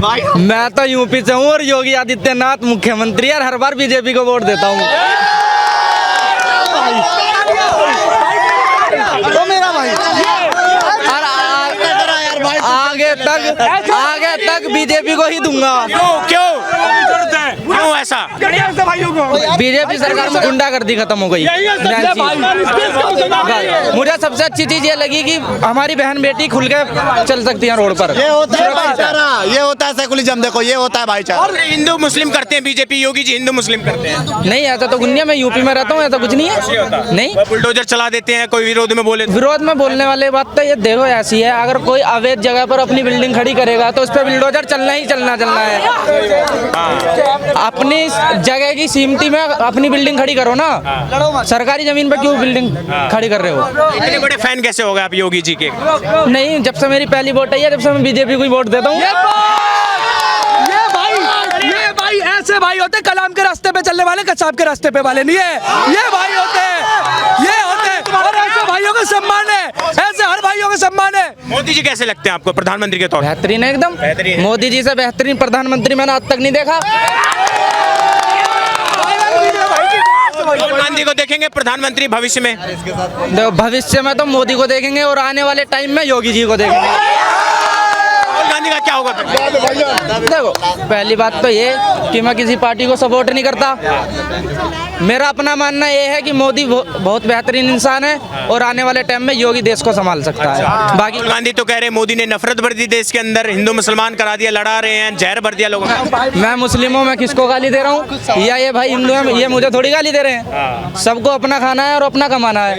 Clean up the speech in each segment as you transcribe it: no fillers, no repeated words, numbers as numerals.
मैं तो यूपी से हूँ और योगी आदित्यनाथ मुख्यमंत्री है, हर बार बीजेपी को वोट देता हूँ। तो मेरा भाई आगे तक बीजेपी को ही दूंगा। क्यों ऐसा? बीजेपी सरकार में गुंडागर्दी खत्म हो गई। मुझे सबसे अच्छी चीज ये लगी कि हमारी बहन बेटी खुल के चल सकती है रोड पर। ये होता है भाईचारा, ये होता है सेकुलरिज्म। देखो ये होता है भाईचारा। हिंदू मुस्लिम करते हैं बीजेपी, योगी जी हिंदू मुस्लिम करते हैं। नहीं ऐसा तो दुनिया में, यूपी में रहता हूँ, ऐसा कुछ नहीं है। नहीं बुलडोजर चला देते हैं, कोई विरोध में बोले। विरोध में बोलने वाले बात तो ये देखो ऐसी है, अगर कोई अवैध जगह पर अपनी बिल्डिंग खड़ी करेगा तो उस पर बुलडोजर चलना ही चलना है। अपनी जगह की सीमती में अपनी बिल्डिंग खड़ी करो ना, सरकारी जमीन पर क्यों बिल्डिंग खड़ी कर रहे हो? इतने बड़े फैन कैसे हो गए आप योगी जी के? नहीं, जब से मेरी पहली वोट आई है, जब से मैं बीजेपी को ही वोट देता हूँ। ये भाई ऐसे भाई होते कलाम के रास्ते पे चलने वाले, कच्चाब के रास्ते पे वाले नहीं है। ये भाई होते हैं, ये होते हैं, और ऐसे भाइयों का सम्मान है, ऐसे हर भाइयों का सम्मान है। मोदी जी कैसे लगते हैं आपको प्रधानमंत्री के तौर पर? बेहतरीन है एकदम। बेहतरीन। मोदी जी से बेहतरीन प्रधानमंत्री मैंने आज तक नहीं देखा। राहुल गांधी को देखेंगे प्रधानमंत्री भविष्य में? देखो भविष्य में तो मोदी को देखेंगे और आने वाले टाइम में योगी जी को देखेंगे। राहुल गांधी का क्या होगा? देखो पहली बात तो ये कि मैं किसी पार्टी को सपोर्ट नहीं करता। मेरा अपना मानना ये है कि मोदी बहुत बेहतरीन इंसान है और आने वाले टाइम में योगी देश को संभाल सकता है। बाकी राहुल गांधी तो कह रहे हैं मोदी ने नफरत भर दी देश के अंदर, हिंदू मुसलमान करा दिया, लड़ा रहे हैं, जहर भर दिया लोगों को। मैं मुस्लिम हूँ, मैं किसको गाली दे रहा हूँ? या ये भाई हिंदू है, ये मुझे थोड़ी गाली दे रहे हैं। सबको अपना खाना है और अपना कमाना है।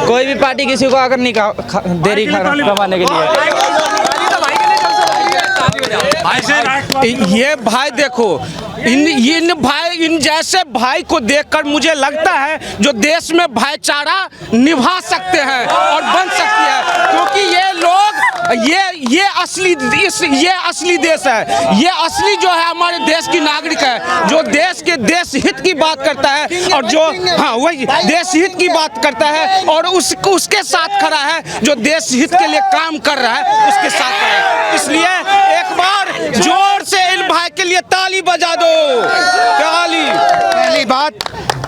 कोई भी पार्टी किसी को अगर नहीं दे रही कमाने के लिए। ये भाई देखो, इन जैसे भाई को देखकर मुझे लगता है जो देश में भाईचारा निभा सकते हैं और बन सकती है, क्योंकि ये लोग ये असली देश है। ये असली जो है हमारे देश की नागरिक है, जो देश हित की बात करता है और जो वही देश हित की बात करता है और उसके साथ खड़ा है, जो देश हित के लिए काम कर रहा है उसके साथ खड़ा है। इसलिए एक बार जोर से इन भाई के लिए ताली बजा दो। पहली बात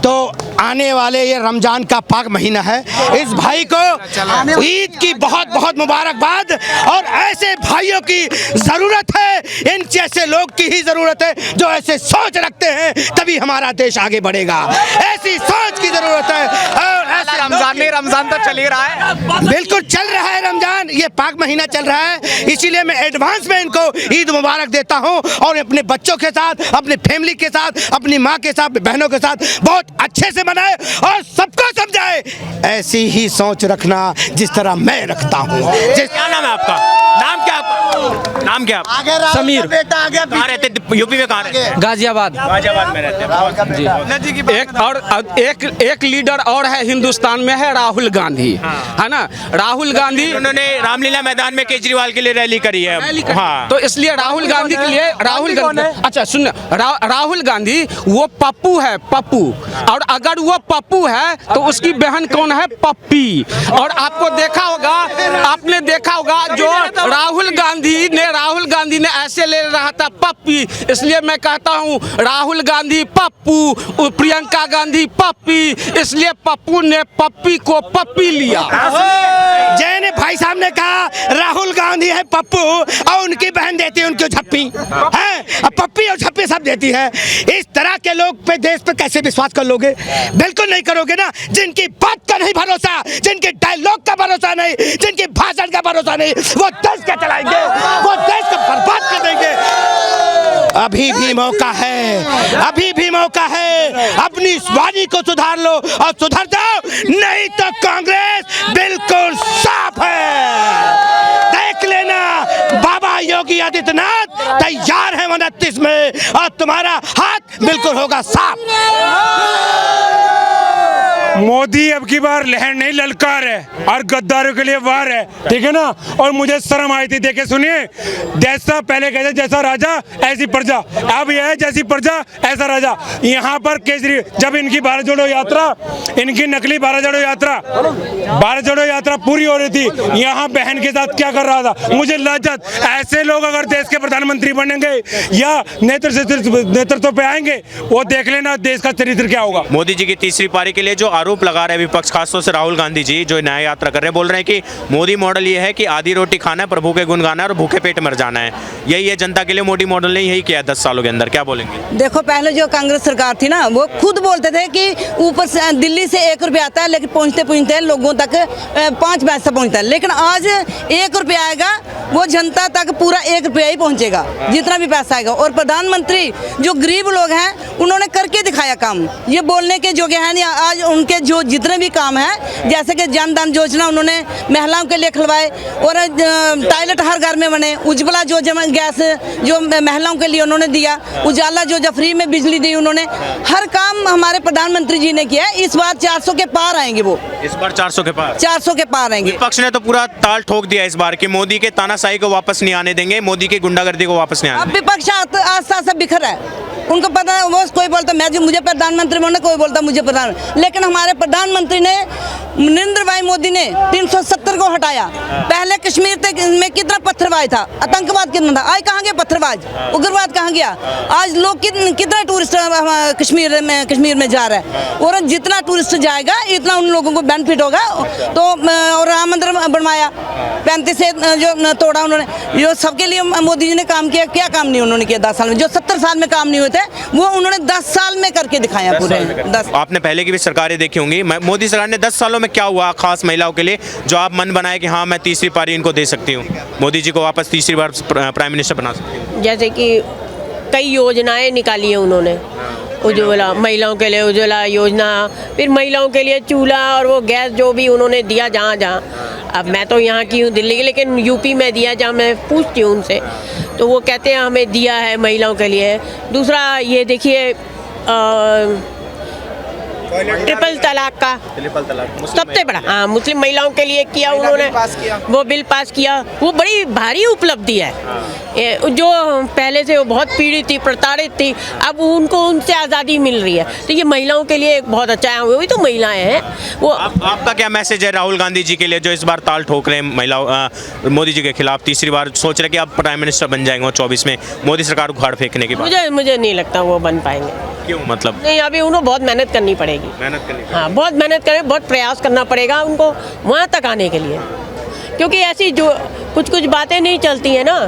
तो आने वाले ये रमजान का पाक महीना है, इस भाई को ईद की बहुत बहुत मुबारकबाद। और ऐसे भाइयों की जरूरत है, इन जैसे लोग की ही जरूरत है जो ऐसे सोच रखते हैं, तभी हमारा देश आगे बढ़ेगा। ऐसी सोच की जरूरत है। और ऐसे रमजान तो चल ही रहा है। बिल्कुल चल रहा है रमजान, ये पाक महीना चल रहा है, इसीलिए मैं एडवांस में इनको ईद मुबारक देता हूँ। और अपने बच्चों के साथ, अपने फैमिली के साथ, अपनी माँ के साथ, बहनों के साथ बहुत अच्छे से मनाए और सबको समझाए। ऐसी ही सोच रखना जिस तरह मैं रखता हूँ। क्या नाम है आपका? नाम क्या? समीर। कहाँ रहते? यूपी में कहाँ रहते? गाजियाबाद में रहते हैं। एक लीडर और है हिंदुस्तान में, है राहुल गांधी, है ना। राहुल गांधी उन्होंने रामलीला मैदान में केजरीवाल के लिए रैली करी है। हाँ, तो इसलिए राहुल गांधी के लिए अच्छा सुन, राहुल गांधी वो पप्पू है, पप्पू। और अगर वो पप्पू है तो उसकी बहन कौन है? पप्पी। और आपने देखा होगा जो राहुल गांधी ने ऐसे ले रहा था पप्पी। इसलिए मैं कहता हूँ राहुल गांधी पप्पू, प्रियंका गांधी पप्पी, इसलिए पप्पू ने पप्पी को पप्पी लिया। जैन भाई साहब ने कहा राहुल गांधी है पप्पू और उनकी बहन देती है उनको झप्पी है, पप्पी और झप्पी सब देती है। इस तरह के लोग पे देश पे कैसे विश्वास कर लोगे? बिल्कुल नहीं करोगे ना। जिनकी बात का नहीं भरोसा, जिनके डायलॉग का भरोसा नहीं, जिनकी भाषण का भरोसा नहीं, वो देश क्या चलाएंगे? वो देश को बर्बाद कर देंगे। अभी भी मौका है, अभी भी मौका है। अपनी इस वाणी को सुधार लो और सुधर जाओ, नहीं तो कांग्रेस बिल्कुल साफ है। देख लेना, बाबा योगी आदित्यनाथ तैयार है 29 में और तुम्हारा हाथ बिल्कुल होगा साफ। मोदी अब की बार लहर नहीं ललकार है और गद्दारों के लिए वार है, ठीक है ना। और मुझे शर्म आई थी, देखे सुनिए, जैसा पहले कहते जैसा राजा ऐसी प्रजा, अब यह है जैसी प्रजा ऐसा राजा। यहाँ पर केजरी जब इनकी भारत जोड़ो यात्रा, इनकी नकली भारत जोड़ो यात्रा पूरी हो रही थी, यहाँ बहन के साथ क्या कर रहा था, मुझे लज्जत। ऐसे लोग अगर देश के प्रधानमंत्री बनेंगे या नेतृत्व पे आएंगे, वो देख लेना देश का चरित्र क्या होगा। मोदी जी की तीसरी पारी के लिए जो आरोप लगा रहे हैं विपक्ष, खासतौर से राहुल गांधी जी जो न्याय यात्रा कर रहे हैं, बोल रहे हैं कि मोदी मॉडल ये है कि आधी रोटी खाना है, प्रभु के गुण गाना है और भूखे पेट मर जाना है। यही है जनता के लिए मोदी मॉडल ने यही किया 10 सालों के अंदर। क्या बोलेंगे? देखो, पहले जो कांग्रेस सरकार थी ना, वो खुद बोलते थे कि ऊपर से दिल्ली से 1 रुपया आता है, लेकिन पहुँचते लोगों तक 5 पैसा पहुँचता है। लेकिन आज 1 रुपया आएगा, वो जनता तक पूरा 1 रुपया ही पहुँचेगा, जितना भी पैसा आएगा। और प्रधानमंत्री जो गरीब लोग हैं, उन्होंने करके दिखाया काम, ये बोलने के योग्य है नहीं। आज उनके जो जितने भी काम हैं, जैसे कि जन धन योजना उन्होंने महिलाओं के लिए खुलवाए और टॉयलेट हर घर में बने, उज्ज्वला योजना गैस जो महिलाओं के लिए उन्होंने दिया, उजाला जो फ्री में बिजली दी, उन्होंने हर काम हमारे प्रधानमंत्री जी ने किया। इस बार 400 के पार आएंगे, वो इस बार 400 के पार 400 के पार आएंगे। विपक्ष ने तो पूरा ताल ठोक दिया इस बार कि मोदी के तानाशाही को वापस नहीं आने देंगे, मोदी की गुंडागर्दी को वापस नहीं आने अब विपक्ष आस्ता आस्ता बिखर रहा है, उनको पता है। वो कोई बोलता मुझे प्रधानमंत्री बनना, कोई बोलता मुझे प्रधान। लेकिन हमारे प्रधानमंत्री ने, नरेंद्र भाई मोदी ने 370 को हटाया। पहले कश्मीर में कितना पत्थरबाज था, आतंकवाद कितना था, आज कहाँ गया पत्थरबाज, उग्रवाद कहाँ गया। आज लोग कितना टूरिस्ट कश्मीर में जा रहा है, और जितना टूरिस्ट जाएगा इतना उन लोगों को बेनिफिट होगा। तो और राम मंदिर बनवाया, 35 से जो तोड़ा उन्होंने, जो सबके लिए मोदी जी ने काम किया। क्या काम नहीं उन्होंने किया 10 साल में? जो 70 साल में काम नहीं हुए थे, वो उन्होंने 10 साल में करके दिखाया पूरे 10। आपने पहले की भी सरकारें देखी होंगी, मोदी सरकार ने 10 सालों में क्या हुआ खास महिलाओं के लिए जो आप मन बनाए कि हाँ मैं तीसरी पारी इनको दे सकती हूँ, मोदी जी को वापस तीसरी बार प्राइम मिनिस्टर बना सकती हूँ? जैसे कि कई योजनाएं निकाली हैं उन्होंने, उज्ज्वला महिलाओं के लिए उज्ज्वला योजना, फिर महिलाओं के लिए चूल्हा और वो गैस जो भी उन्होंने दिया जहाँ जहाँ। अब मैं तो यहाँ की हूँ दिल्ली की, लेकिन यूपी में दिया, जहाँ मैं पूछती हूँ उनसे तो वो कहते हैं हमें दिया है महिलाओं के लिए। दूसरा ये देखिए ट्रिपल तलाक का सबसे बड़ा, हाँ, मुस्लिम महिलाओं के लिए किया उन्होंने, वो बिल पास किया, वो बड़ी भारी उपलब्धि है। जो पहले से वो बहुत पीड़ित थी, प्रताड़ित थी, अब उनको उनसे आज़ादी मिल रही है, तो ये महिलाओं के लिए एक बहुत अच्छा है। वही तो महिलाएं हैं वो। आपका क्या मैसेज है राहुल गांधी जी के लिए जो इस बार ताल ठोक रहे हैं महिलाओं मोदी जी के खिलाफ, तीसरी बार सोच रहे कि अब प्राइम मिनिस्टर बन जाएंगे 24 में मोदी सरकार को उखाड़ फेंकने के बाद? मुझे नहीं लगता वो बन पाएंगे। क्यों? मतलब नहीं, अभी उन्हें बहुत मेहनत करनी पड़ेगी। हाँ, बहुत मेहनत करें, बहुत प्रयास करना पड़ेगा उनको वहाँ तक आने के लिए, क्योंकि ऐसी जो कुछ बातें नहीं चलती है ना,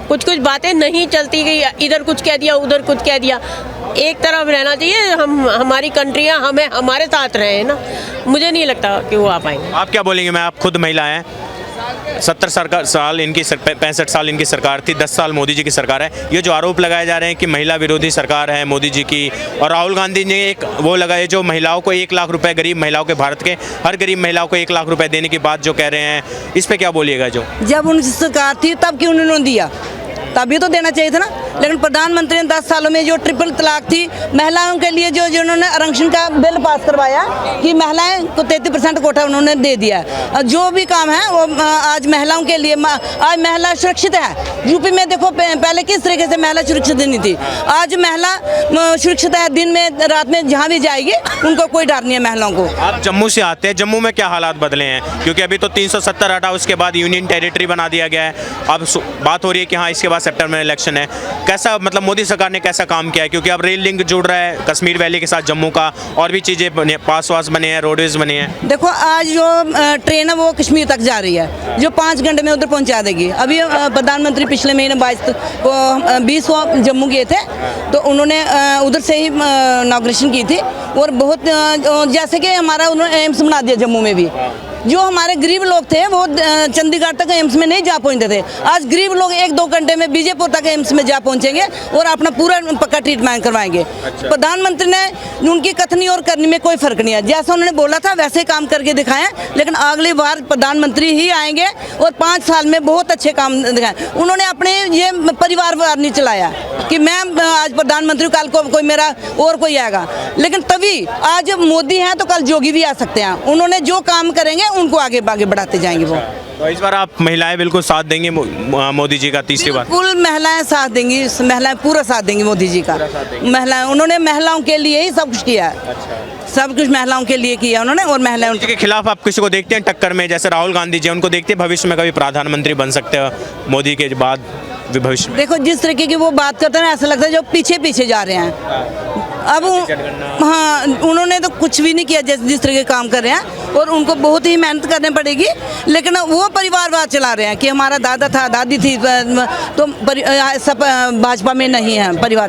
कुछ बातें नहीं चलती कि इधर कुछ कह दिया उधर कुछ कह दिया। एक तरफ रहना चाहिए, हमारी कंट्रियाँ हमें हमारे साथ रहे ना। मुझे नहीं लगता कि वो आ पाएंगे। आप क्या बोलेंगे? मैं आप खुद महिला हैं, 70 साल इनकी 65 साल इनकी सरकार थी, 10 साल मोदी जी की सरकार है। ये जो आरोप लगाए जा रहे हैं कि महिला विरोधी सरकार है मोदी जी की, और राहुल गांधी ने एक वो लगाए जो महिलाओं को 1 लाख रुपए, गरीब महिलाओं के, भारत के हर गरीब महिलाओं को 1 लाख रुपए देने की बात जो कह रहे हैं, इस पे क्या बोलिएगा? जो जब उनकी सरकार थी तब क्यों उन्होंने दिया, तभी तो देना चाहिए था ना। लेकिन प्रधानमंत्री ने 10 सालों में जो ट्रिपल तलाक थी, महिलाओं के लिए जो उन्होंने आरक्षण का बिल पास करवाया कि महिलाएं को 33% कोटा उन्होंने दे दिया। जो भी काम है वो आज महिलाओं के लिए, आज महिला सुरक्षित है। यूपी में देखो पहले किस तरीके से महिला सुरक्षित नहीं थी, आज महिला सुरक्षित है। दिन में रात में जहाँ भी जाएगी उनको कोई डर नहीं है महिलाओं को। आप जम्मू से आते हैं, जम्मू में क्या हालात बदले हैं? क्योंकि अभी तो 370 हटा, उसके बाद यूनियन टेरिटरी बना दिया गया है। अब बात हो रही है कि हाँ इसके बाद सितंबर में इलेक्शन है। कैसा, मतलब मोदी सरकार ने कैसा काम किया है? क्योंकि अब रेल लिंक जुड़ रहा है कश्मीर वैली के साथ जम्मू का, और भी चीज़ें बने, पास वास बने हैं, रोडवेज बने हैं। देखो आज जो ट्रेन है वो कश्मीर तक जा रही है, जो 5 घंटे में उधर पहुंचा देगी। अभी प्रधानमंत्री पिछले महीने 20 को जम्मू गए थे, तो उन्होंने उधर से ही इनॉग्रेशन की थी। और बहुत जैसे कि हमारा उन्होंने एम्स बना दिया जम्मू में भी। जो हमारे गरीब लोग थे वो चंडीगढ़ तक एम्स में नहीं जा पहुंचते थे, आज गरीब लोग 1-2 घंटे में बीजेपुर तक एम्स में जा पहुंचेंगे और अपना पूरा पक्का ट्रीटमेंट करवाएंगे। अच्छा। प्रधानमंत्री ने उनकी कथनी और करनी में कोई फर्क नहीं है, जैसा उन्होंने बोला था वैसे काम करके दिखाएं। लेकिन अगली बार प्रधानमंत्री ही आएंगे और 5 साल में बहुत अच्छे काम दिखाएं। उन्होंने अपने ये परिवार नहीं चलाया, कि मैं आज प्रधानमंत्री, कल को कोई मेरा और कोई आएगा, लेकिन तभी आज मोदी हैं तो कल जोगी भी आ सकते हैं। उन्होंने जो काम करेंगे उनको आगे आगे बढ़ाते जाएंगे वो। तो इस बार आप महिलाएं बिल्कुल साथ देंगी मोदी जी का तीसरी बार? बिल्कुल महिलाएं साथ देंगी, महिलाएं पूरा साथ देंगी मोदी जी का। महिलाएं, उन्होंने महिलाओं के लिए ही सब कुछ किया है। सब कुछ महिलाओं के लिए किया उन्होंने, और महिलाएं के खिलाफ आप किसी को देखते हैं टक्कर में? जैसे राहुल गांधी जी, उनको देखते हैं भविष्य में कभी प्रधानमंत्री बन सकते हैं मोदी के बाद भविष्य में? देखो जिस तरीके की वो बात करते हैं ना, ऐसा लगता है जो पीछे पीछे जा रहे हैं। अब हाँ, उन्होंने तो कुछ भी नहीं किया जिस तरह के काम कर रहे हैं, और उनको बहुत ही मेहनत करनी पड़ेगी। लेकिन वो परिवारवाद चला रहे हैं कि हमारा दादा था, दादी थी, तो सब भाजपा में नहीं है परिवार।